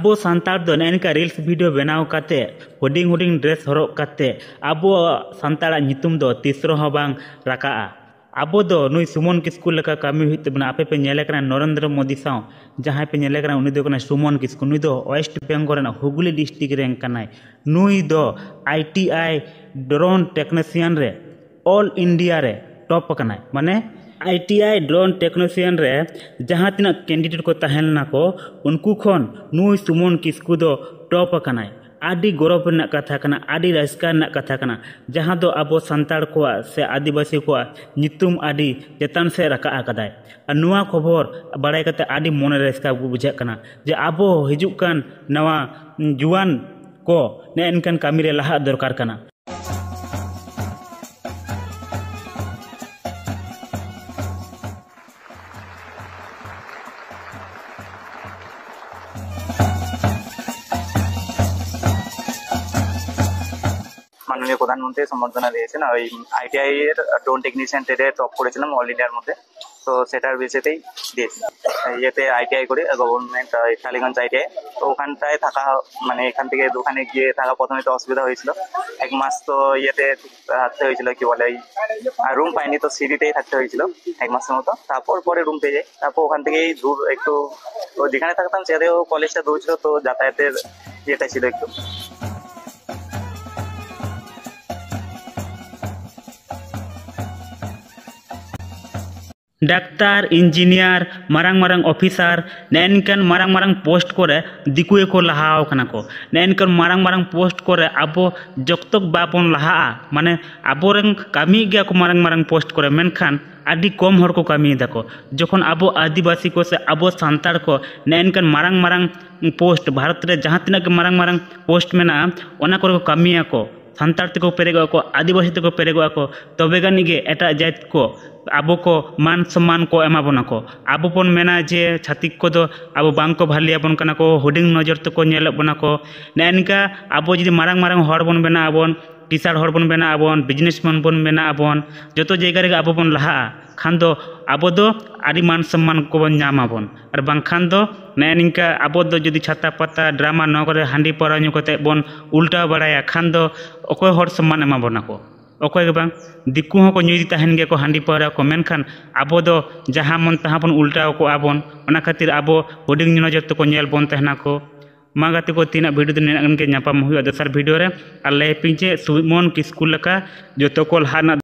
ᱟᱵᱚ ᱥᱟᱱᱛᱟᱲ ᱫᱚ ᱱᱮᱱᱠᱟ reels video बनाव काते हुडिंग हुडिंग ड्रेस हरक काते आबो सानताड़ा नितुम दो तीसरो हं बांग राकाआ। आबो दो नुई सुमन किस्कू लेका कामी हुई तबना आपे पे नेले कना नरेंद्र मोदी साव जहां पे नेले कना उनी दो कना सुमन किस्कू नुई दो वेस्ट बेंगल रेना हुगली डिस्ट्रिक्ट रेन कनाय। नुई दो ITI ड्रोन टेक्नीशियन रे ऑल इंडिया रे टॉप कनाय। माने ITI ड्रोन टेक्नीशियन रे जहां तिना कैंडिडेट को तहलना को उनको खन नुई सुमन किस्कू दो टॉप कनाय। आदि गौरव रना कथा कना, आदि रास्का रना कथा कना, जहां दो आबो संताड़ को से आदिवासी को नितुम आदि चेतन से रका आकदाय। नुआ खबर बड़ाई कते आदि मोने रास्का बुझा कना जे आबो हिजुक कान नवा जुआन को ने इनकन कामी रे लहा दरकार कना। माननीय प्रधानमंत्री सम्बर्धना दिएছেন ওই ITI এর ড্রোন টেকনিশিয়ান টেডে টপ করেছিলাম অল ইন্ডিয়ার মধ্যে। তো সেটার বেসিতেই দিয়েছি। ইয়েতে ITI করে গভর্নমেন্ট টালিগঞ্জ ITI। তো ওখানটায় থাকা মানে এখান থেকে দোকানে গিয়ে থাকা প্রথমে তো অসুবিধা হয়েছিল। এক মাস তো ইয়েতে থাকতে হয়েছিল, কি বলে রুম পাইনি, তো সিটিতেই থাকতে হয়েছিল এক মাসের মতো। তারপর পরে রুম পেয়ে যাই। তারপর ওখান থেকেই দূর একটু যেখানে থাকতাম সেটাও কলেজটা দূর ছিল, তো যাতায়াতের ইয়েটা ছিল একটু। डाक्तार engineer Marang Marang officer नैनकन Marang Marang post करे दिकुए को लहाव कना को। नैनकन मारंग मारंग पोस्ट करे आबो जक्तक बापन लहा माने आबो रंग कामी गया को मारंग मारंग पोस्ट करे मेनखान आदि कम हर को कामी दाको। जखन आबो आदिवासी को से आबो सांताड़ को नैनकन मारंग मारंग पोस्ट भारत रे जहां तिना के मारंग मारंग पोस्ट मेना ओना को कामिया को सांताड़ तक पेरेगो को आदिवासी तक पेरेगो को तबे गानी गे एटा जात को आबो को मान सम्मान को एमा बना को। आबो पन मेना जे छातिक को दो आबो बांग को भालिया बन कना को हुडिंग नजर तो को नेल बना को। नैनका आबो जदि मारंग मारंग हर बन बेना आबन किसाड़ हर बन बेना आबन बिजनेसमैन बन बेना आबन जतो जगह रे आबो बन लहा खान दो आबो दो आदि मान सम्मान को बन नामाबन। और बांखान दो नैनिका आबो दो जदि छाता पता ड्रामा न करे हांडी परा नु कते बन उल्टा बड़ाया खान दो अकोय हर सम्मान एमा बना को। अकोय के बांग दिकु हको न्यूज तहन गे को हांडी परा को मेनखान आबो दो जहां मन तहां बन उल्टा को आबन। ओना खातिर आबो हुडिंग नजर तो को नेल बन तहना को। मागाते को तीना वीडियो दो नेना के नापाम हुआ दोसर वीडियो रे आले पिंचे सुमन किस्कू लका जो तो को लहाना